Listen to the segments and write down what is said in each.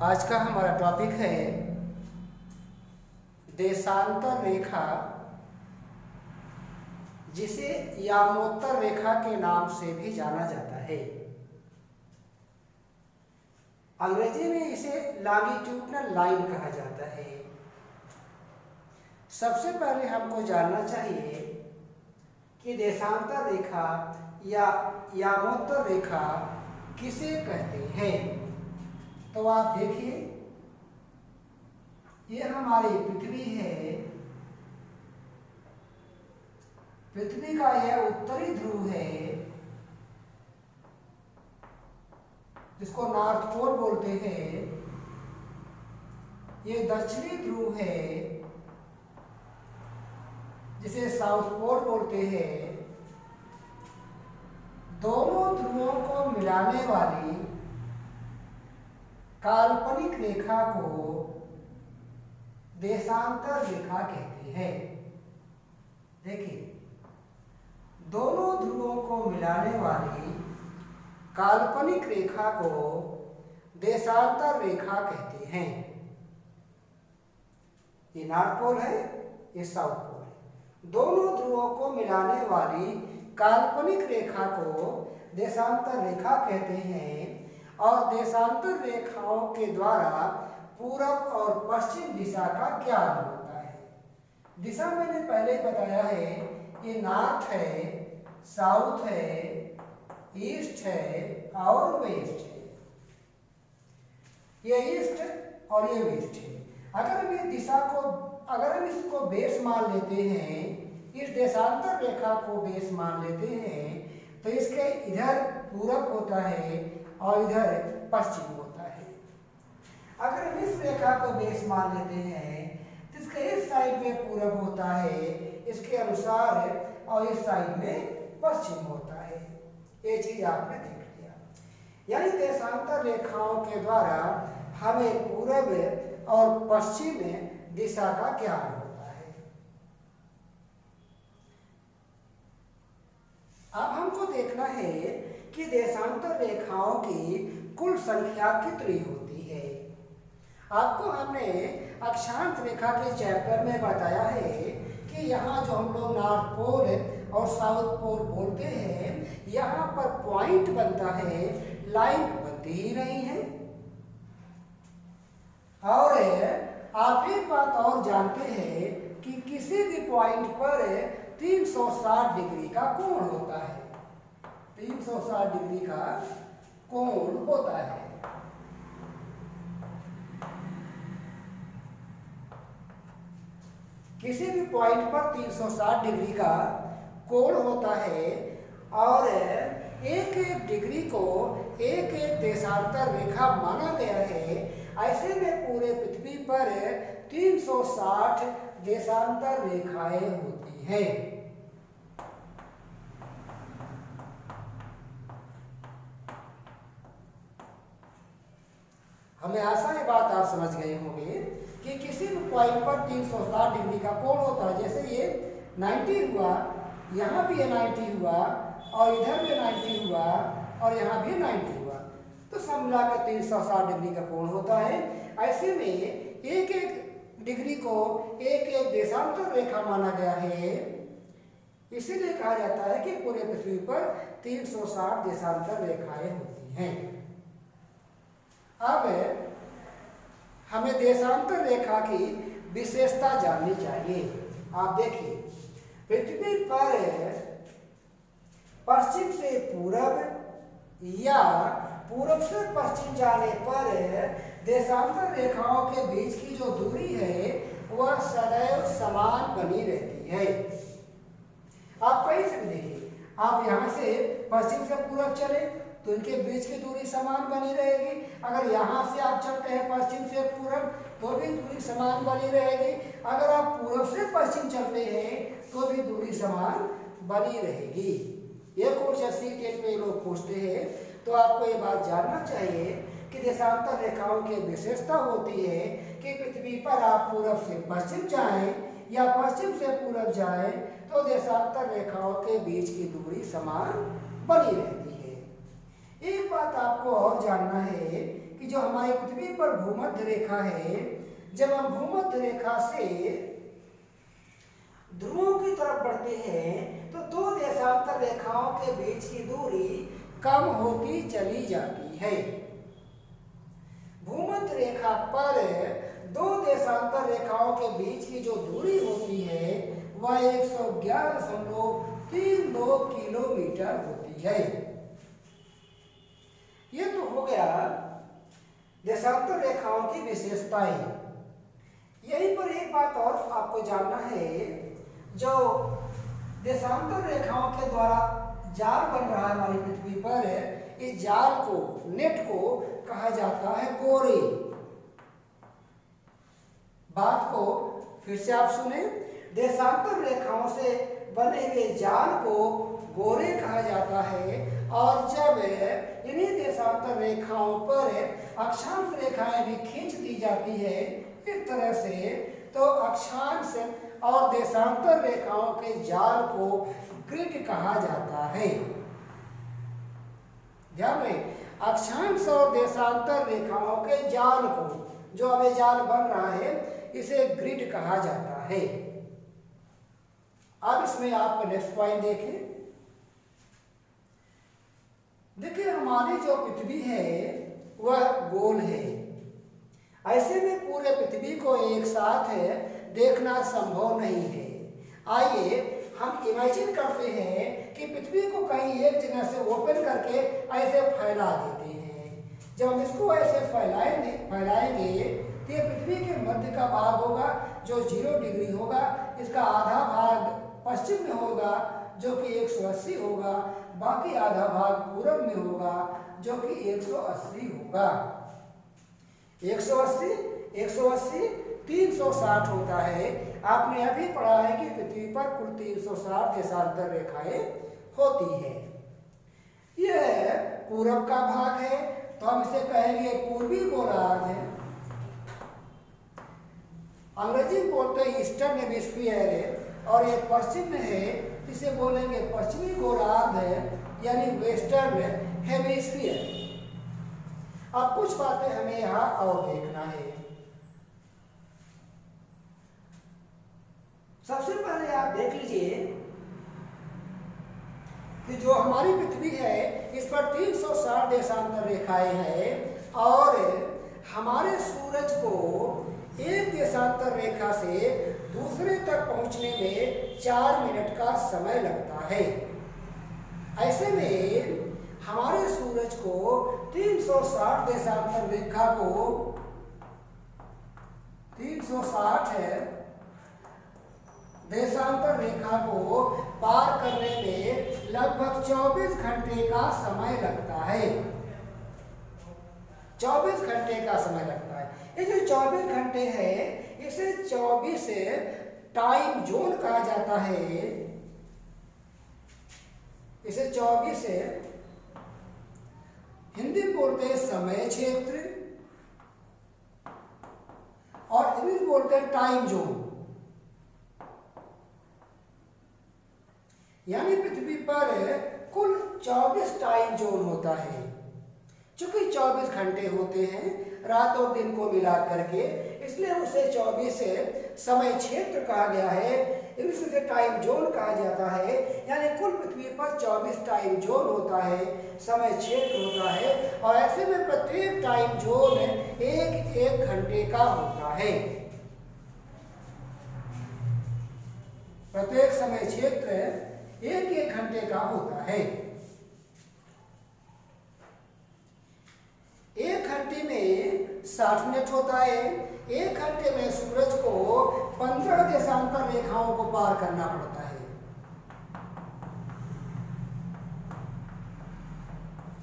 आज का हमारा टॉपिक है देशांतर रेखा, जिसे यामोत्तर रेखा के नाम से भी जाना जाता है। अंग्रेजी में इसे लॉन्गिट्यूडिनल लाइन कहा जाता है। सबसे पहले हमको जानना चाहिए कि देशांतर रेखा या यामोत्तर रेखा किसे कहते हैं। तो आप देखिए, ये हमारी पृथ्वी है। पृथ्वी का यह उत्तरी ध्रुव है, जिसको नॉर्थ पोल बोलते हैं। ये दक्षिणी ध्रुव है, जिसे साउथ पोल बोलते हैं। दोनों ध्रुवों को मिलाने वाली काल्पनिक रेखा को देशांतर रेखा कहते हैं। देखिए, दोनों ध्रुवों को मिलाने वाली काल्पनिक रेखा को देशांतर रेखा कहते हैं। ये नॉर्थ पोल है, ये साउथ पोल है। दोनों ध्रुवों को मिलाने वाली काल्पनिक रेखा को देशांतर रेखा कहते हैं। और देशांतर रेखाओं के द्वारा पूरब और पश्चिम दिशा का ज्ञान होता है। दिशा मैंने पहले बताया है, ये नॉर्थ है, साउथ है, ईस्ट है और वेस्ट है। ये ईस्ट और ये वेस्ट है। अगर हम इस दिशा को, अगर हम इसको बेस मान लेते हैं, इस देशांतर रेखा को बेस मान लेते हैं, तो इसके इधर पूरब होता है और इधर पश्चिम होता है। अगर हम इस रेखा को बेस मान लेते हैं, तो इसके इस साइड में पूरब होता है, इसके अनुसार, और इस साइड में पश्चिम होता है। ये चीज आपने देख लिया। यानी देशांतर रेखाओं के द्वारा हमें पूरब और पश्चिम दिशा का ज्ञान होता है। अब हमको देखना है कि देशांतर रेखाओं की कुल संख्या कितनी होती है। आपको हमने अक्षांश रेखा के चैप्टर में बताया है कि यहाँ जो हम लोग नॉर्थ पोल और साउथ पोल बोलते हैं, यहाँ पर पॉइंट बनता है, लाइन बनती ही नहीं है। और आप एक बात और जानते हैं कि किसी भी पॉइंट पर 360 डिग्री का कोण होता है। 360 डिग्री का कोण होता है। किसी भी पॉइंट पर 360 डिग्री का कोण होता है और एक एक डिग्री को एक एक देशांतर रेखा माना गया है। ऐसे में पूरे पृथ्वी पर 360 देशांतर रेखाएं होती हैं। हमें आशा है बात आप समझ गए होंगे कि किसी भी पॉइंट पर 360 डिग्री का कोण होता है। जैसे ये 90 हुआ, यहाँ भी ये 90 हुआ, और इधर भी 90 हुआ, और यहाँ भी 90 हुआ, तो सब मिलाकर 360 डिग्री का कोण होता है। ऐसे में एक एक डिग्री को एक एक देशांतर रेखा माना गया है। इसीलिए कहा जाता है कि पूरे पृथ्वी पर 360 देशांतर रेखाएं होती हैं। अब हमें देशांतर रेखा की विशेषता जाननी चाहिए। आप देखिए, पृथ्वी पर पश्चिम से पूरब या पूरब से पश्चिम जाने पर देशांतर रेखाओं के बीच की जो दूरी है वह सदैव समान बनी रहती है। आप कहीं से भी देखिए, आप यहाँ से पश्चिम से पूरब चले तो इनके बीच की दूरी समान बनी रहेगी। अगर यहाँ से आप चलते हैं पश्चिम से पूरब तो भी दूरी समान बनी रहेगी। अगर आप पूरब से पश्चिम चलते हैं तो भी दूरी समान बनी रहेगी। ये क्वेश्चन सीटेट में लोग पूछते हैं, तो आपको ये बात जानना चाहिए कि देशांतर रेखाओं की विशेषता होती है कि पृथ्वी पर आप पूरब से पश्चिम जाएं या पश्चिम से पूरब जाएं तो देशांतर रेखाओं के बीच की दूरी समान बनी रहती है। एक बात आपको और जानना है कि जो हमारी पृथ्वी पर भूमध्य रेखा है, जब हम भूमध्य रेखा से ध्रुवों की तरफ बढ़ते हैं तो दो देशांतर रेखाओं के बीच की दूरी कम होती चली जाती है। भूमध्य रेखा पर दो देशांतर रेखाओं के बीच की जो दूरी होती है वह 111.32 किलोमीटर होती है। ये तो हो गया देशांतर रेखाओं की विशेषताएं। यहीं पर एक बात और आपको जानना है, जो देशांतर रेखाओं के द्वारा जाल बन रहा है हमारी पृथ्वी पर, इस जाल को, नेट को कहा जाता है गोरे। बात को फिर से आप सुने, देशांतर रेखाओं से बने हुए जाल को गोरे कहा जाता है, और जब इन्हीं देशांतर रेखाओं पर अक्षांश रेखाएं भी खींच दी जाती है इस तरह से, तो अक्षांश और देशांतर रेखाओं के जाल को ग्रिड कहा जाता है। ध्यान रहे, अक्षांश और देशांतर रेखाओं के जाल को, जो अब ये जाल बन रहा है, इसे ग्रिड कहा जाता है। अब इसमें आप नेक्स्ट पॉइंट देखें। देखिए, हमारी जो पृथ्वी है वह गोल है। ऐसे में पूरे पृथ्वी को एक साथ देखना संभव नहीं है। आइए हम इमेजिन करते हैं कि पृथ्वी को कहीं एक जगह से ओपन करके ऐसे फैला देते हैं। जब हम इसको ऐसे फैलाएंगे तो ये पृथ्वी के मध्य का भाग होगा जो 0 डिग्री होगा, इसका आधा भाग पश्चिम में होगा जो कि 180 होगा, बाकी आधा भाग पूरब में होगा जो कि 180 होगा। 180, 360 होता है। आपने अभी पढ़ा है कि पृथ्वी पर कुल 360 देशांतर रेखाएं होती है। यह पूरब का भाग है तो हम इसे कहेंगे पूर्वी गोलार्ध है। अंग्रेजी में बोलते हैं ईस्टर्न हेमिस्फीयर है, और ये पश्चिम में है, इसे बोलेंगे पश्चिमी गोलार्ध है, यानी वेस्टर्न हेमिस्फीयर। अब कुछ बातें हमें यहां और देखना है। सबसे पहले आप देख लीजिए कि जो हमारी पृथ्वी है इस पर 360 देशांतर रेखाएं हैं, और हमारे सूरज को एक देशांतर रेखा से दूसरे तक पहुंचने में 4 मिनट का समय लगता है। ऐसे में हमारे सूरज को 360 देशांतर रेखा को 360 है देशांतर रेखा को पार करने में लगभग 24 घंटे का समय लगता है। 24 घंटे का समय लगता है। ये जो 24 घंटे है इसे 24 टाइम जोन कहा जाता है। इसे 24 हिंदी में बोलते हैं समय क्षेत्र, और इंग्लिश बोलते हैं टाइम जोन। यानी पृथ्वी पर कुल 24 टाइम जोन होता है। चूंकि 24 घंटे होते हैं रात और दिन को मिला करके, इसलिए उसे 24 समय क्षेत्र कहा गया है, इंग्लिश से टाइम जोन कहा जाता है। यानी कुल पृथ्वी पर 24 टाइम जोन होता है, समय क्षेत्र होता है, और ऐसे में प्रत्येक टाइम जोन एक घंटे का होता है। प्रत्येक समय क्षेत्र एक घंटे का होता है। एक घंटे में 60 मिनट होता है। एक घंटे में सूरज को 15 देशांतर रेखाओं को पार करना पड़ता है।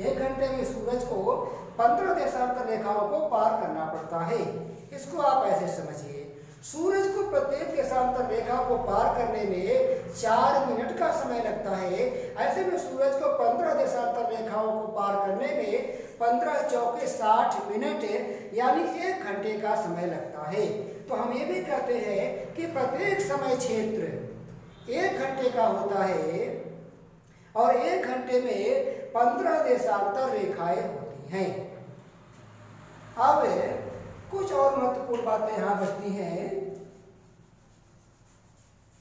एक घंटे में सूरज को 15 देशांतर रेखाओं को पार करना पड़ता है। इसको आप ऐसे समझिए, सूरज को प्रत्येक देशांतर रेखा को पार करने में 4 मिनट का समय लगता है। ऐसे में सूरज को 15 देशांतर रेखाओं को पार करने में 15 चौके 60 मिनट यानी 1 घंटे का समय लगता है। तो हम ये भी कहते हैं कि प्रत्येक समय क्षेत्र 1 घंटे का होता है, और 1 घंटे में 15 देशांतर रेखाएं होती हैं। अब कुछ और महत्वपूर्ण बातें यहां बचती हैं,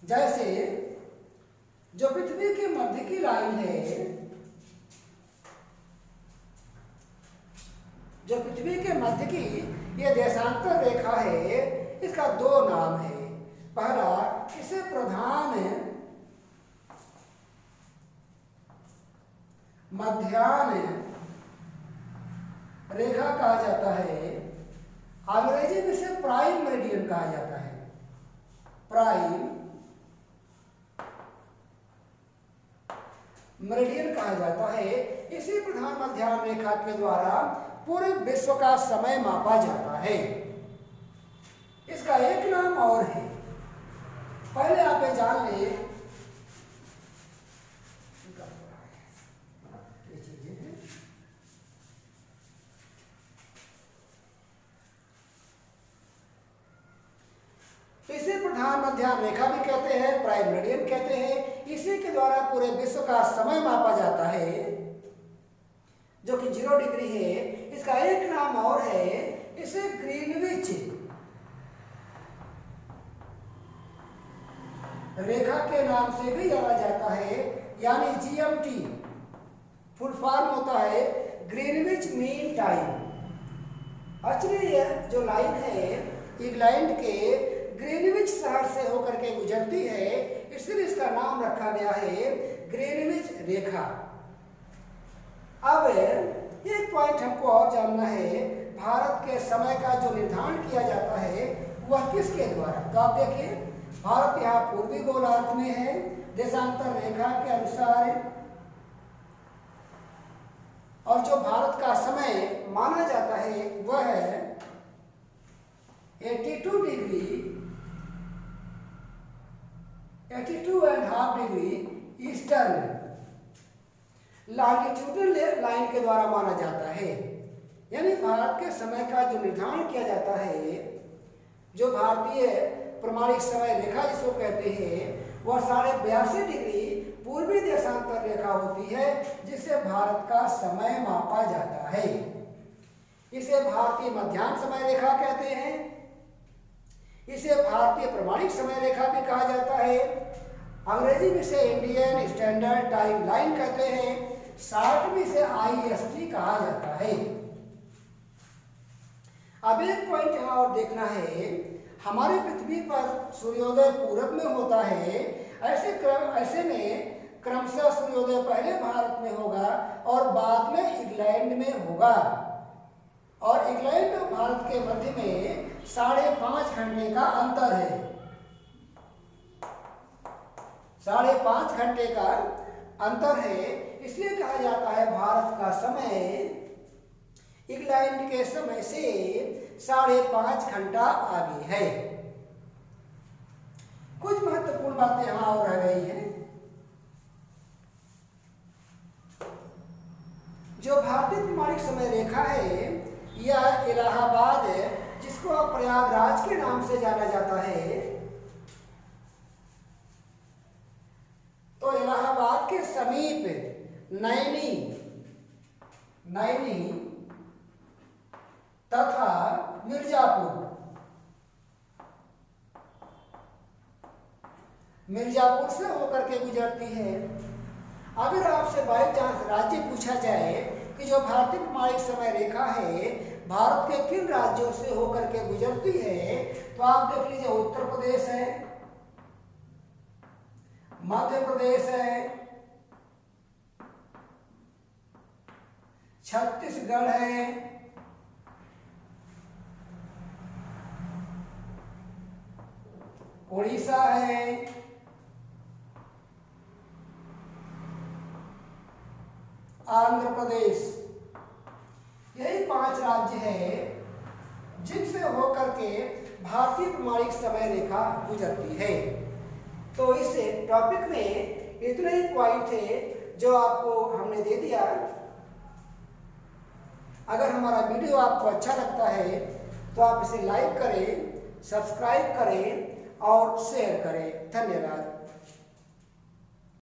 जैसे जो पृथ्वी के मध्य की लाइन है, जो पृथ्वी के मध्य की ये देशांतर रेखा है, इसका दो नाम है। पहला, इसे प्रधान मध्याह्न रेखा कहा जाता है, अंग्रेजी में इसे प्राइम मेरिडियन कहा जाता है। प्राइम मेरिडियन कहा जाता है। इसी प्रधान मध्याह्न रेखा के द्वारा पूरे विश्व का समय मापा जाता है। इसका एक नाम और है, पहले आप ये जान ले। इसे प्रधान मध्याह्न रेखा भी कहते हैं, प्राइम मेरिडियन कहते हैं। इसी के द्वारा पूरे विश्व का समय मापा जाता है, जो कि 0 डिग्री है। इसका एक नाम और है, इसे ग्रीनविच रेखा के नाम से भी जाना जाता है, यानी GMT फुल फॉर्म होता है ग्रीनविच मीन टाइम। एक्चुअली यह जो लाइन है इंग्लैंड के ग्रीनविच शहर से होकर के गुजरती है, इसलिए इसका नाम रखा गया है ग्रीनविच रेखा। अब एक पॉइंट हमको और जानना है, भारत के समय का जो निर्धारण किया जाता है वह किसके द्वारा? तो आप देखिए, भारत यहाँ पूर्वी गोलार्ध में है, देशांतर रेखा के अनुसार, और जो भारत का समय माना जाता है वह है 82 degree 82.5 degree eastern longitudinal line के द्वारा माना जाता है। यानी भारत के समय का जो निर्धारण किया जाता है, जो भारतीय प्रमाणिक समय रेखा जिसको कहते हैं, वह 82.5 डिग्री पूर्वी देशांतर रेखा होती है, जिससे भारत का समय मापा जाता है। इसे भारतीय मध्याह्न समय रेखा कहते हैं। इसे भारतीय प्रमाणिक समय रेखा भी कहा जाता है। अंग्रेजी में इसे इंडियन स्टैंडर्ड टाइम लाइन कहते हैं। शॉर्ट में इसे IST कहा जाता है। अब एक पॉइंट यहाँ और देखना है, हमारे पृथ्वी पर सूर्योदय पूरब में होता है। ऐसे में क्रमशः सूर्योदय पहले भारत में होगा और बाद में इंग्लैंड में होगा, और इंग्लैंड और भारत के मध्य में 5.5 घंटे का अंतर है। 5.5 घंटे का अंतर है, इसलिए कहा जाता है भारत का समय इंग्लैंड के समय से 5.5 घंटा आगे है। कुछ महत्वपूर्ण बातें यहां और रह गई हैं। जो भारतीय प्रमाणिक समय रेखा है, यह इलाहाबाद, जिसको अब प्रयागराज के नाम से जाना जाता है, तो इलाहाबाद के समीप नैनी तथा मिर्जापुर से होकर के गुजरती है। अगर आपसे बाई चांस राज्य पूछा जाए कि जो भारतीय प्रमाणिक समय रेखा है भारत के किन राज्यों से होकर के गुजरती है, तो आप देख लीजिए, उत्तर प्रदेश है, मध्य प्रदेश है, छत्तीसगढ़ है, उड़ीसा है, आंध्र प्रदेश। यही 5 राज्य हैं जिनसे होकर के भारतीय प्रमाणिक समय रेखा गुजरती है। तो इस टॉपिक में इतने ही पॉइंट थे जो आपको हमने दे दिया। अगर हमारा वीडियो आपको अच्छा लगता है तो आप इसे लाइक करें, सब्सक्राइब करें और शेयर करें। धन्यवाद।